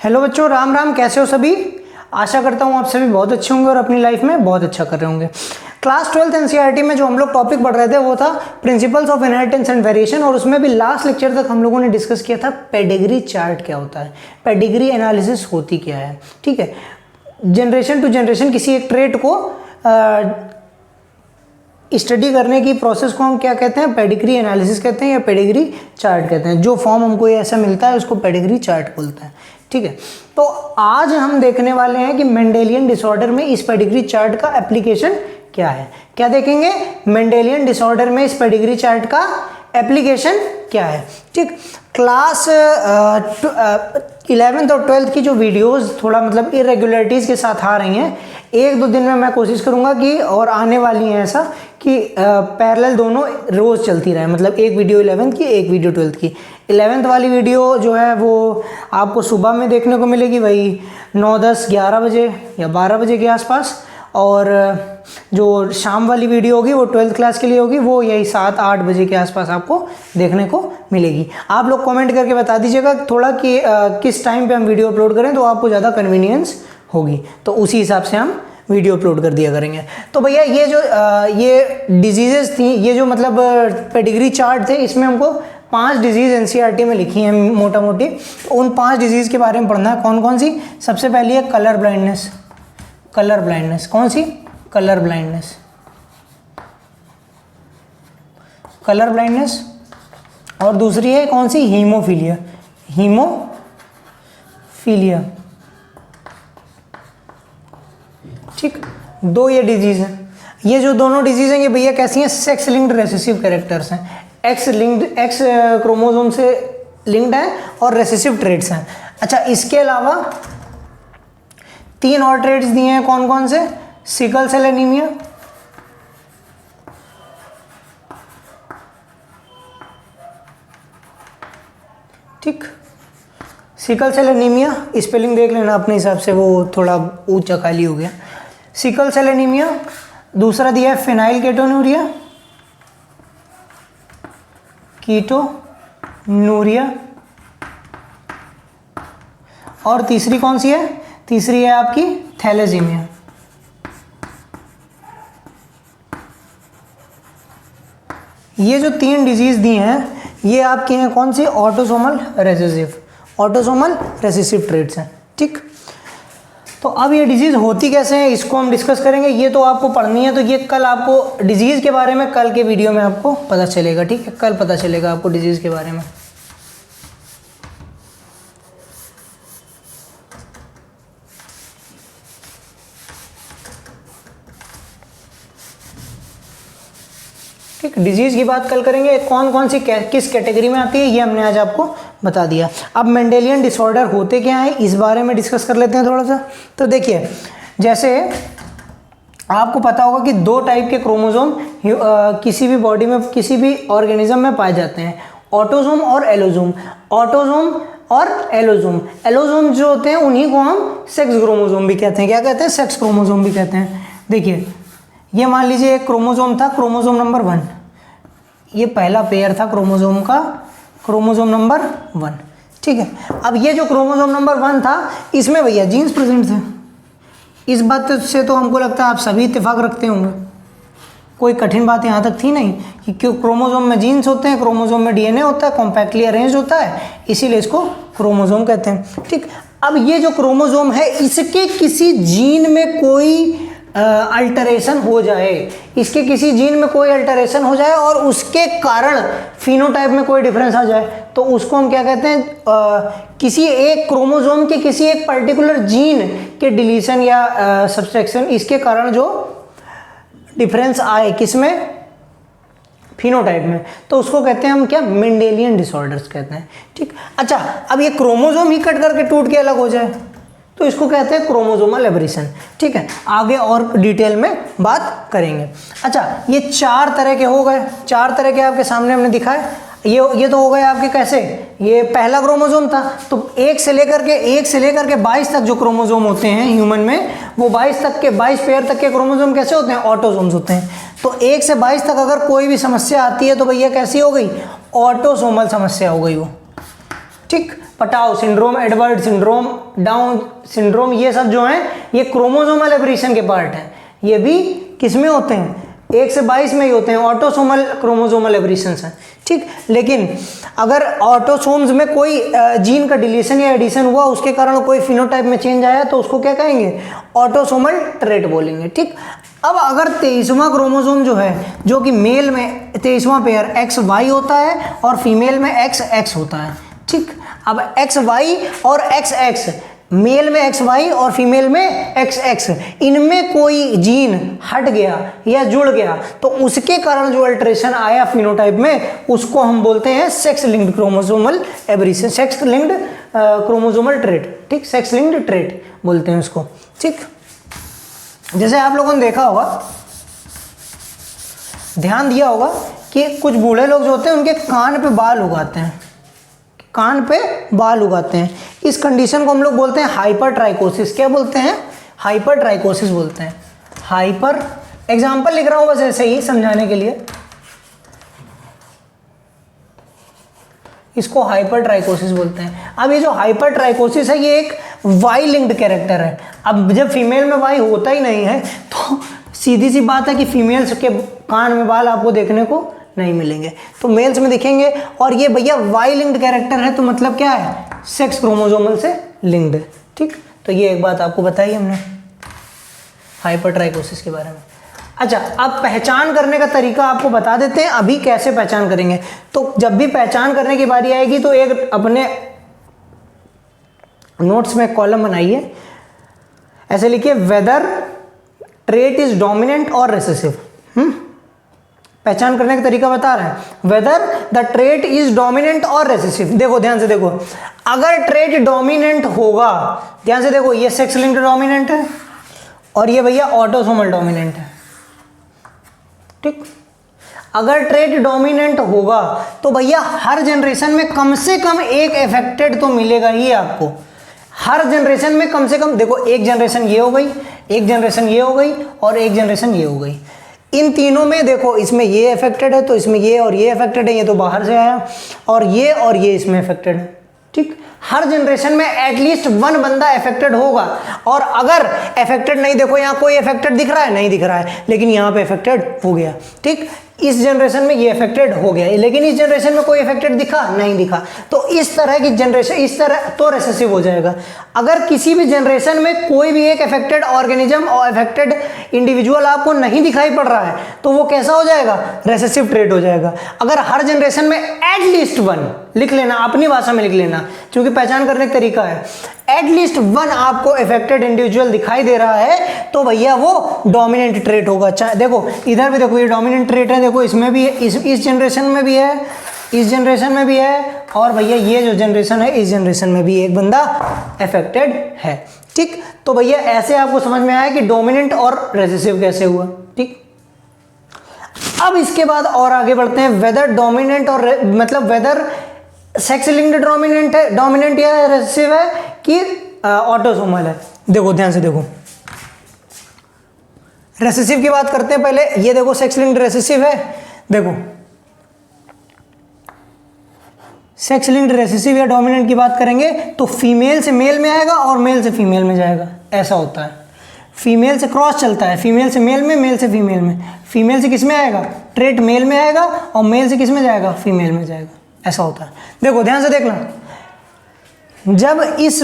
Hello बच्चों, राम राम। कैसे हो सभी? आशा करता हूँ आप सभी बहुत अच्छे होंगे और अपनी लाइफ में बहुत अच्छा कर रहे होंगे। क्लास 12th एनसीईआरटी में जो हम लोग टॉपिक पढ़ रहे थे वो था principles of inheritance and variation, और उसमें भी लास्ट लेक्चर तक हम लोगों ने डिस्कस किया था पेडिग्री चार्ट क्या होता है, पेडिग्री एनालिसिस होती क्या है। ठीक है, जनरेशन टू जनरेशन किसी एक ट्रेट को स्टडी करने की प्रोसेस को हम क्या कहते हैं? पेडिग्री एनालिसिस कहते हैं या पेडिग्री चार्ट कहते हैं। जो फॉर्म हमको ये ऐसा मिलता है उसको पेडिग्री चार्ट बोलते हैं। ठीक है, तो आज हम देखने वाले हैं कि मेंडेलियन डिसऑर्डर में इस पेडिग्री चार्ट का एप्लीकेशन क्या है। क्या देखेंगे? मेंडेलियन डिसऑर्डर में इस पेडिग्री चार्ट का एप्लीकेशन क्या है। ठीक, क्लास 11th और 12th की जो वीडियोस थोड़ा मतलब इरेगुलरिटीज़ के साथ आ रही हैं, एक दो दिन में मैं कोशिश करूंगा कि, और आने वाली हैं ऐसा कि पैरेलल दोनों रोज़ चलती रहे, मतलब एक वीडियो 11th की, एक वीडियो 12th की। 11th वाली वीडियो जो है वो आपको सुबह में देखने को मिलेगी, वही 9, 10, 11 बजे या 12 बजे के आसपास, और जो शाम वाली वीडियो होगी वो 12th क्लास के लिए होगी, वो यही 7, 8 बजे के आसपास आपको देखने को मिलेगी। आप लोग कमेंट करके बता दीजिएगा थोड़ा कि किस टाइम पे हम वीडियो अपलोड करें तो आपको ज़्यादा कन्वीनियंस होगी, तो उसी हिसाब से हम वीडियो अपलोड कर दिया करेंगे। तो भैया ये जो ये डिजीज़ेज़ थी, ये जो मतलब पेडिग्री चार्ट थे, इसमें हमको 5 डिजीज़ एनसीईआरटी में लिखी हैं मोटा मोटी। उन 5 डिजीज़ के बारे में पढ़ना है। कौन कौन सी? सबसे पहली है कलर ब्लाइंडनेस। कलर ब्लाइंडनेस कौन सी? Colour blindness, colour blindness. और दूसरी है कौन सी? हीमोफीलिया। हीमोफीलिया। ठीक, 2 ये डिजीज़ हैं। ये जो दोनों डिजीज़ हैं ये भैया कैसी हैं? सेक्स लिंक्ड रेसेसिव कैरेक्टर्स हैं। एक्स क्रोमोसोम से लिंक्ड हैं और रेसेसिव ट्रेट्स हैं। अच्छा, इसके अलावा 3 और ट्रेट्स दिए हैं। कौन कौन से? सिकल सेल एनीमिया, ठीक, सिकल सेल एनीमिया, स्पेलिंग देख लेना अपने हिसाब से, वो थोड़ा ऊंचा खाली हो गया। Sickle cell anaemia. दूसरा दिया है फिनाइल केटोनूरिया, कीटोनूरिया। और तीसरी कौन सी है? तीसरी है आपकी थैलेसीमिया। ये जो 3 डिजीज दी हैं ये आपके हैं कौन सी? Autosomal recessive, autosomal recessive traits हैं। ठीक, तो अब ये डिजीज़ होती कैसे हैं इसको हम डिस्कस करेंगे। ये तो आपको पढ़नी है, तो ये कल आपको डिजीज़ के बारे में कल के वीडियो में आपको पता चलेगा। ठीक है, कल पता चलेगा आपको डिजीज़ के बारे में। ठीक, डिजीज़ की बात कल करेंगे। कौन कौन सी किस कैटेगरी में आती है ये हमने आज आपको बता दिया। अब मेंडेलियन डिसऑर्डर होते क्या हैं इस बारे में डिस्कस कर लेते हैं थोड़ा सा। तो देखिए, जैसे आपको पता होगा कि 2 टाइप के क्रोमोसोम किसी भी बॉडी में, किसी भी ऑर्गेनिज्म में पाए जाते हैं, ऑटोसोम और एलोसोम। ऑटोसोम और एलोसोम, एलोसोम जो होते हैं उन्हीं को हम सेक्स क्रोमोसोम भी कहते हैं। क्या कहते हैं? सेक्स क्रोमोसोम भी कहते हैं। देखिए, ये मान लीजिए एक क्रोमोसोम था, क्रोमोसोम नंबर 1, ये पहला पेयर था क्रोमोसोम का, क्रोमोसोम नंबर 1। ठीक है, अब ये जो क्रोमोसोम नंबर 1 था इसमें भैया जीन्स प्रेजेंट थे। इस बात से तो हमको लगता है आप सभी इत्तेफाक रखते होंगे, कोई कठिन बात यहाँ तक थी नहीं कि क्यों क्रोमोसोम में जीन्स होते हैं, क्रोमोसोम में डीएनए होता है, कॉम्पैक्टली अरेंज होता है, इसीलिए इसको क्रोमोसोम कहते हैं। ठीक, अब ये जो क्रोमोसोम है इसके किसी जीन में कोई अल्टरेशन हो जाए, इसके किसी जीन में कोई अल्टरेशन हो जाए और उसके कारण फिनोटाइप में कोई डिफरेंस आ जाए, तो उसको हम क्या कहते हैं? किसी एक क्रोमोसोम के किसी एक पर्टिकुलर जीन के डिलीशन या सब्सट्रैक्शन, इसके कारण जो डिफरेंस आए किसमें? फिनोटाइप में, तो उसको कहते हैं हम क्या? मेंडेलियन डिसऑर्डर्स कहते हैं। ठीक, अच्छा, अब ये क्रोमोसोम ही कट करके टूट के अलग हो जाए तो इसको कहते हैं क्रोमोसोमल एबरेशन। ठीक है, आगे और डिटेल में बात करेंगे। अच्छा, ये 4 तरह के हो गए, 4 तरह के आपके सामने हमने दिखाए। ये तो हो गए आपके कैसे? ये पहला क्रोमोसोम था, तो 1 से लेकर के 22 तक जो क्रोमोसोम होते हैं ह्यूमन में, वो 22 पेयर तक के क्रोमोसोम कैसे होते हैं? ऑटोसोम्स होते हैं। तो 1 से 22 तक अगर कोई भी समस्या आती है तो भैया कैसी हो गई? ऑटोसोमल समस्या हो गई वो। ठीक, Patau syndrome, Edward syndrome, down syndrome, ये सब जो हैं ये क्रोमोसोमल एबरेशन के पार्ट हैं। ये भी किस में होते हैं? 1 से 22 में ही होते हैं, ऑटोसोमल क्रोमोसोमल एबरेशंस हैं, ठीक। लेकिन अगर ऑटोसोम्स में कोई जीन का डिलीशन या एडिशन हुआ, उसके कारण कोई फिनोटाइप में चेंज आया, तो उसको क्या कहेंगे? ऑटोसोमल ट्रेट बोलेंगे, ठीक। अब अगर 23वां क्रोमोसोम जो है, जो कि मेल में 23वां पेयर XY होता है और फीमेल में XX होता है, ठीक। अब XY और XX, मेल में XY और फीमेल में XX, इनमें कोई जीन हट गया या जुड़ गया, तो उसके कारण जो अल्टरेशन आया फिनोटाइप में, उसको हम बोलते हैं sex linked chromosomal aberration, sex linked chromosomal trait, ठीक। सेक्स लिंक्ड ट्रेट बोलते हैं उसको, ठीक। जैसे आप लोगों ने देखा होगा, ध्यान दिया होगा कि कुछ बूढ़े लोग जो होते हैं उनके कान पे बाल उगाते हैं, कान पे बाल उगाते हैं। इस कंडीशन को हम लोग बोलते हैं हाइपर ट्राइकोसिस। क्या बोलते हैं? हाइपर ट्राइकोसिस बोलते हैं। हाइपर, एग्जाम्पल लिख रहा हूं बस ऐसे ही समझाने के लिए, इसको हाइपर ट्राइकोसिस बोलते हैं। अब ये जो हाइपर ट्राइकोसिस है, ये एक वाई लिंक्ड कैरेक्टर है। अब जब फीमेल में वाई होता ही नहीं है, तो सीधी सी बात है कि फीमेल्स के कान में बाल आपको देखने को नहीं मिलेंगे, तो मेल्स में दिखेंगे। और ये भैया वाई लिंक्ड कैरेक्टर है, तो मतलब क्या है? सेक्स क्रोमोसोमल से लिंक्ड, ठीक। तो ये एक बात आपको बताई हमने हाइपर ट्राइकोसिस के बारे में। अच्छा, अब पहचान करने का तरीका आपको बता देते हैं, अभी कैसे पहचान करेंगे। तो जब भी पहचान करने की बारी आएगी, तो एक अपने नोट्स में कॉलम बनाइए, ऐसे लिखिए, वेदर ट्रेट इज डोमिनेंट और रिसेसिव। पहचान करने का तरीका बता रहे हैं, whether the trait is dominant और रेसेसिव। देखो ध्यान से देखो, अगर ट्रेट डोमिनेंट होगा, ध्यान से देखो, ये सेक्स लिंक्ड डोमिनेंट है और ये भैया ऑटोसोमल डोमिनेंट है, ठीक। अगर ट्रेट डोमिनेंट होगा तो भैया हर जनरेशन में कम से कम एक अफेक्टेड तो मिलेगा ही आपको। हर जनरेशन में कम से कम, देखो, एक जनरेशन ये हो गई, एक जनरेशन ये हो गई और एक जनरेशन ये हो गई। इन तीनों में देखो, इसमें ये अफेक्टेड है तो इसमें ये और ये अफेक्टेड है, ये तो बाहर से आया, और ये इसमें अफेक्टेड है, ठीक। हर जनरेशन में एटलीस्ट 1 बंदा अफेक्टेड होगा। और अगर अफेक्टेड नहीं, देखो यहाँ कोई अफेक्टेड दिख रहा है? नहीं दिख रहा है, लेकिन यहाँ पे अफेक्टेड हो गया, ठीक। इस जनरेशन में ये अफेक्टेड हो गया, लेकिन इस जनरेशन में कोई अफेक्टेड दिखा? नहीं दिखा। तो इस तरह की जनरेशन, इस तरह तो रेसेसिव हो जाएगा। अगर किसी भी जनरेशन में कोई भी एक अफेक्टेड ऑर्गेनिज्म और अफेक्टेड इंडिविजुअल आपको नहीं दिखाई पड़ रहा है, तो वो कैसा हो जाएगा? रेसेसिव ट्रेट हो जाएगा। अगर हर जनरेशन में एटलीस्ट 1, लिख लेना, अपनी भाषा में लिख लेना, क्योंकि पहचान करने का तरीका है, एटलीस्ट 1 आपको अफेक्टेड इंडिविजुअल दिखाई दे रहा है, तो भैया वो डोमिनेंट ट्रेट होगा। देखो इधर भी देखो, ये डोमिनेंट ट्रेट है, देखो इसमें भी है, इस जनरेशन में भी है, इस जनरेशन में भी है, और भैया ये जो जनरेशन है, इस जनरेशन में भी एक बंदा अफेक्टेड है, ठीक। तो भैया ऐसे आपको समझ में आया कि डोमिनेंट और रेसेसिव कैसे हुआ, ठीक। अब इसके बाद और आगे बढ़ते हैं, वेदर डोमिनेंट और मतलब वेदर सेक्स लिंक्ड डोमिनेंट है, डोमिनेंट या रेसेसिव है कि ऑटोसोमल है। देखो ध्यान से देखो, रेसेसिव की बात करते हैं पहले। ये देखो सेक्स लिंक्ड रेसेसिव है, देखो सेक्स लिंक्ड रेसेसिव या डोमिनेंट की बात करेंगे तो फीमेल से मेल में आएगा और मेल से फीमेल में जाएगा, ऐसा होता है। फीमेल से क्रॉस चलता है, फीमेल से मेल में, मेल से फीमेल में। फीमेल से किस में आएगा? ट्रेट मेल में आएगा, और मेल से किस में जाएगा? फीमेल में जाएगा, ऐसा होता है। देखो ध्यान से देखना, जब इस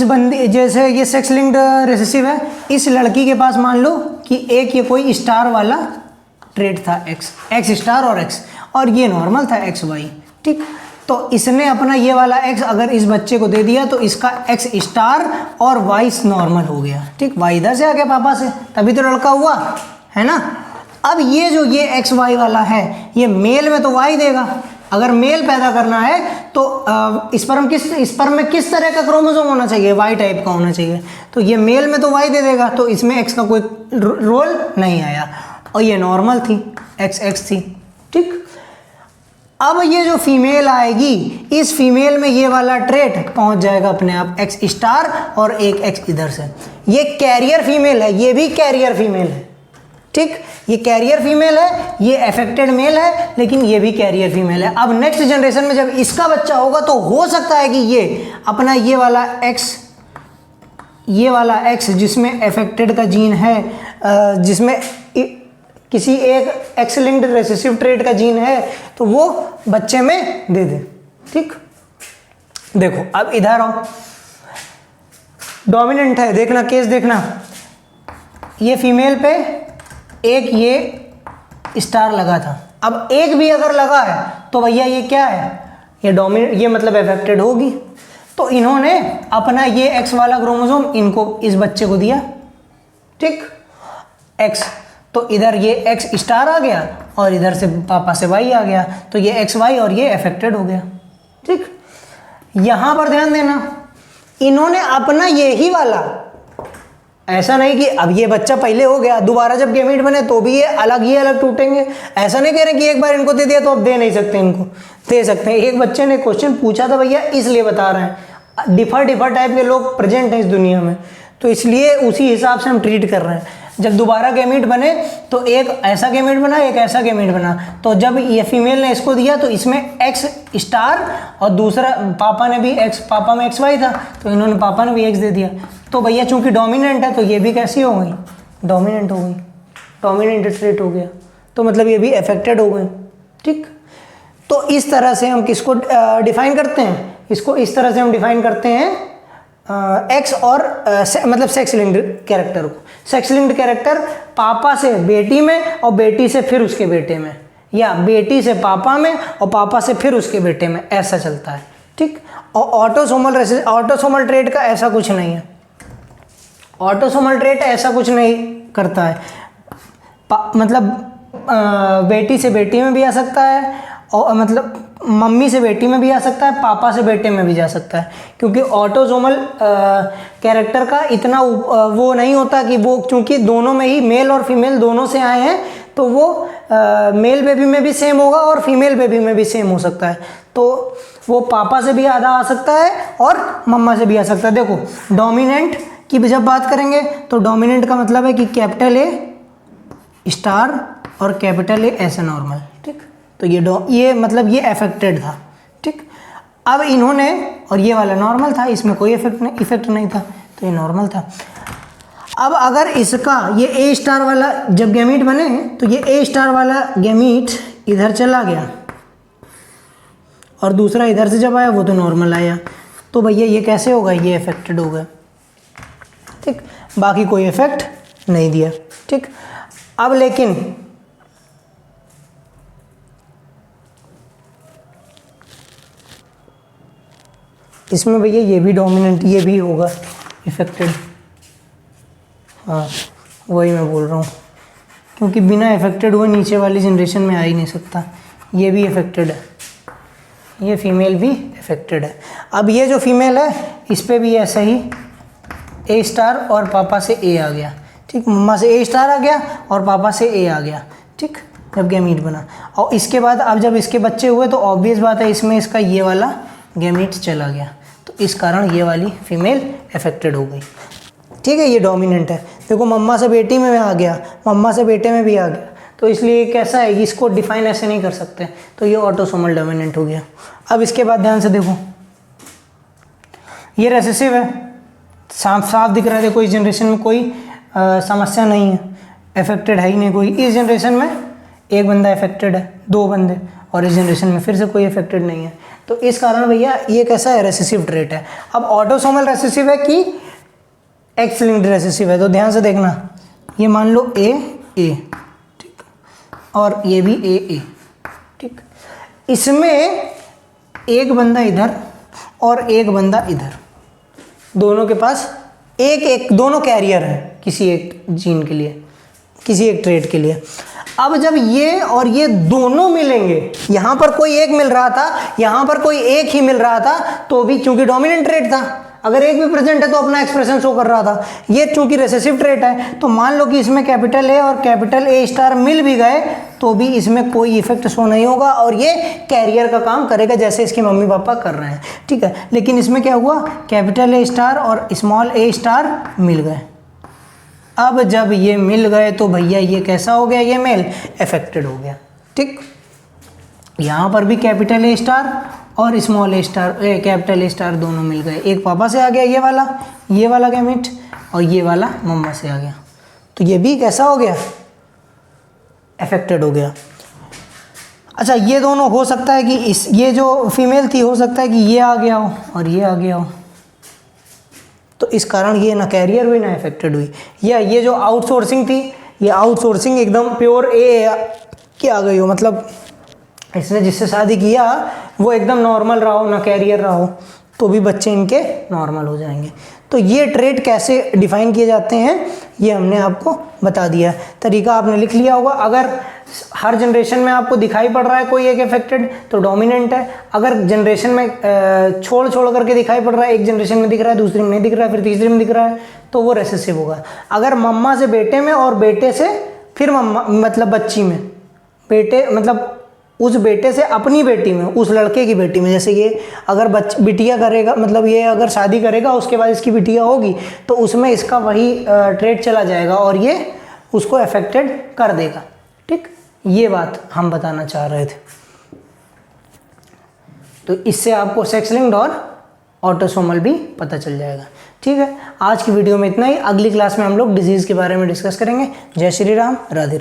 बंदी, जैसे ये सेक्स लिंक्ड रेसेसिव है, इस लड़की के पास मान लो कि एक ये कोई स्टार वाला ट्रेट था, एक्स स्टार और एक्स, और ये नॉर्मल था XY, ठीक। तो इसने अपना ये वाला X अगर इस बच्चे को दे दिया, तो इसका X स्टार और Y नॉर्मल हो गया, ठीक। Y इधर से आ गया पापा से, तभी तो लड़का हुआ, है ना। अब ये जो ये XY वाला है, ये मेल में तो Y देगा। अगर मेल पैदा करना है तो स्पर्म में किस तरह का क्रोमोसोम होना चाहिए? Y टाइप का होना चाहिए। तो ये मेल में तो Y दे देगा, तो इसमें X का कोई रोल नहीं आया, और ये नॉर्मल थी, XX थी, ठीक। अब ये जो फीमेल आएगी, इस फीमेल में ये वाला ट्रेट पहुंच जाएगा अपने आप, X स्टार और एक X इधर से। ये कैरियर फीमेल है, ये भी कैरियर फीमेल है, ठीक, ये कैरियर फीमेल है, ये अफेक्टेड मेल है, लेकिन ये भी कैरियर फीमेल है। अब नेक्स्ट जनरेशन में जब इसका बच्चा होगा तो हो सकता है कि ये अपना ये वाला एक्स जिसमें अफेक्टेड का जीन है, जिसमें किसी एक एक्स लिंक्ड रेसेसिव ट्रेट का जीन है, तो वो बच्चे में दे दे। ठीक, देखो अब इधर आओ, डोमिनेंट है, देखना केस देखना, ये फीमेल पे एक ये स्टार लगा था, अब एक भी अगर लगा है तो भैया ये क्या है, ये डोमिनेंट, ये मतलब अफेक्टेड होगी। तो इन्होंने अपना ये एक्स वाला क्रोमोसोम इनको इस बच्चे को दिया। ठीक, एक्स, तो इधर ये एक्स स्टार आ गया और इधर से पापा से वाई आ गया, तो ये एक्स वाई और ये अफेक्टेड हो गया। ठीक, यहां पर ध्यान देना, इन्होंने अपना ये ही वाला, ऐसा नहीं कि अब ये बच्चा पहले हो गया, दोबारा जब गैमीट बने तो भी ये अलग टूटेंगे, ऐसा नहीं कह रहे कि एक बार इनको दे दिया तो अब दे नहीं सकते, इनको दे सकते हैं। एक बच्चे ने क्वेश्चन पूछा था भैया, इसलिए बता रहे हैं, डिफर टाइप के लोग प्रेजेंट हैं इस दुनिया में, तो इसलिए उसी हिसाब से हम ट्रीट कर रहे हैं। जब दोबारा गैमीट बने तो एक ऐसा गैमीट बना, एक ऐसा गैमीट बना, तो जब ये फीमेल ने इसको दिया तो इसमें एक्स स्टार और दूसरा पापा ने भी एक्स, पापा में एक्स वाई था तो इन्होंने पापा ने भी एक्स दे दिया। तो भैया चूंकि डोमिनेंट है तो ये भी कैसी हो गई, डोमिनेंट हो गई, डोमिनेंट ट्रेट हो गया, तो मतलब ये भी अफेक्टेड हो गए। ठीक, तो इस तरह से हम किसको डिफाइन करते हैं, इसको इस तरह से हम डिफाइन करते हैं एक्स और मतलब सेक्स लिंक्ड कैरेक्टर को। सेक्स लिंक्ड कैरेक्टर पापा से बेटी में और बेटी से फिर उसके बेटे में, या बेटी से पापा में और पापा से फिर उसके बेटे में, ऐसा चलता है। ठीक, और ऑटोसोमल ट्रेट का ऐसा कुछ नहीं है, ऑटोसोमल ट्रेट ऐसा कुछ नहीं करता है, मतलब बेटी से बेटी में भी आ सकता है, और मतलब मम्मी से बेटी में भी आ सकता है, पापा से बेटे में भी जा सकता है, क्योंकि ऑटोसोमल कैरेक्टर का इतना वो नहीं होता कि वो, क्योंकि दोनों में ही मेल और फीमेल दोनों से आए हैं, तो वो मेल बेबी में भी सेम होगा और फीमेल बेबी में भी सेम हो सकता है, तो वो पापा से भी आधा आ सकता है और मम्मा से भी आ सकता है। देखो डोमिनेंट की जब बात करेंगे तो डोमिनेंट का मतलब है कि कैपिटल ए स्टार और कैपिटल ए ऐसे नॉर्मल। ठीक, तो ये मतलब ये अफेक्टेड था। ठीक, अब इन्होंने, और ये वाला नॉर्मल था, इसमें कोई इफेक्ट नहीं था, तो ये नॉर्मल था। अब अगर इसका ये ए स्टार वाला जब गैमीट बने तो ये ए स्टार वाला गैमीट इधर चला गया और दूसरा इधर से जब आया वो तो नॉर्मल आया, तो भैया ये कैसे होगा, ये अफेक्टेड होगा। ठीक, बाकी कोई इफेक्ट नहीं दिया। ठीक, अब लेकिन इसमें भैया ये भी डोमिनेंट, ये भी होगा इफेक्टेड। हाँ, वही मैं बोल रहा हूँ, क्योंकि बिना इफेक्टेड हुए नीचे वाली जनरेशन में आ ही नहीं सकता। ये भी इफेक्टेड है, ये फीमेल भी इफेक्टेड है। अब ये जो फीमेल है इस पर भी ऐसा ही ए स्टार और पापा से ए आ गया। ठीक, मम्मा से ए स्टार आ गया और पापा से ए आ गया। ठीक, जब गैमीट बना, और इसके बाद अब जब इसके बच्चे हुए तो ऑब्वियस बात है इसमें इसका ये वाला गैमीट चला गया, तो इस कारण ये वाली फीमेल अफेक्टेड हो गई। ठीक है, ये डोमिनेंट है। देखो मम्मा से बेटी में आ गया, मम्मा से बेटे में भी आ गया, तो इसलिए कैसा है, इसको डिफाइन ऐसे नहीं कर सकते, तो ये ऑटोसोमल डोमिनेंट हो गया। अब इसके बाद ध्यान से देखो, ये रेसेसिव है, साफ दिख रहा है। देखो इस जनरेशन में कोई समस्या नहीं है, अफेक्टेड है ही नहीं कोई। इस जनरेशन में एक बंदा अफेक्टेड है, 2 बंदे, और इस जनरेशन में फिर से कोई अफेक्टेड नहीं है, तो इस कारण भैया ये कैसा है, रेसेसिव ट्रेट है। अब ऑटोसोमल रेसेसिव है कि एक्स लिंक्ड रेसेसिव है, तो ध्यान से देखना, ये मान लो ए, ठीक, और ये भी ए। ठीक, इसमें एक बंदा इधर और एक बंदा इधर, दोनों के पास एक दोनों कैरियर है किसी एक जीन के लिए, किसी एक ट्रेट के लिए। अब जब ये और ये दोनों मिलेंगे, यहाँ पर कोई एक मिल रहा था, यहाँ पर कोई एक ही मिल रहा था, तो भी चूंकि डोमिनेंट ट्रेट था, अगर एक भी प्रेजेंट है तो अपना एक्सप्रेशन शो कर रहा था। ये चूंकि रेसेसिव ट्रेट है, तो मान लो कि इसमें कैपिटल ए और कैपिटल ए स्टार मिल भी गए तो भी इसमें कोई इफेक्ट शो नहीं होगा, और ये कैरियर का काम करेगा जैसे इसके मम्मी पापा कर रहे हैं। ठीक है, लेकिन इसमें क्या हुआ, कैपिटल ए स्टार और स्मॉल ए स्टार मिल गए, अब जब ये मिल गए तो भैया ये कैसा हो गया, ये मेल अफेक्टेड हो गया। ठीक, यहाँ पर भी कैपिटल ए स्टार और small A star, capital A star दोनों मिल गए। एक पापा से आ गया ये वाला गैमेट, और ये वाला मम्मा से आ गया, तो ये भी कैसा हो गया, अफेक्टेड हो गया। अच्छा, ये दोनों हो सकता है कि ये जो फीमेल थी हो सकता है कि ये आ गया हो और ये आ गया हो, तो इस कारण ये ना कैरियर हुई ना अफेक्टेड हुई। या ये जो आउटसोर्सिंग थी, ये आउटसोर्सिंग एकदम प्योर ए की आ गई हो, मतलब इसने जिससे शादी किया वो एकदम नॉर्मल रहा हो, ना कैरियर रहा हो, तो भी बच्चे इनके नॉर्मल हो जाएंगे। तो ये ट्रेट कैसे डिफाइन किए जाते हैं ये हमने आपको बता दिया। तरीका आपने लिख लिया होगा। अगर हर जनरेशन में आपको दिखाई पड़ रहा है कोई एक अफेक्टेड तो डोमिनेंट है, अगर जनरेशन में छोड़ करके दिखाई पड़ रहा है, एक जनरेशन में दिख रहा है, दूसरी में नहीं दिख रहा है, फिर तीसरी में दिख रहा है, तो वो रेसेसिव होगा। अगर मम्मा से बेटे में और बेटे से फिर मम्मा मतलब बच्ची में, बेटे मतलब उस बेटे से अपनी बेटी में, उस लड़के की बेटी में, जैसे ये अगर बिटिया करेगा, मतलब ये अगर शादी करेगा उसके बाद इसकी बिटिया होगी तो उसमें इसका वही ट्रेट चला जाएगा और ये उसको अफेक्टेड कर देगा। ठीक, ये बात हम बताना चाह रहे थे। तो इससे आपको सेक्स लिंक्ड और ऑटोसोमल भी पता चल जाएगा। ठीक है, आज की वीडियो में इतना ही। अगली क्लास में हम लोग डिजीज़ के बारे में डिस्कस करेंगे। जय श्री राम, राधे राधे।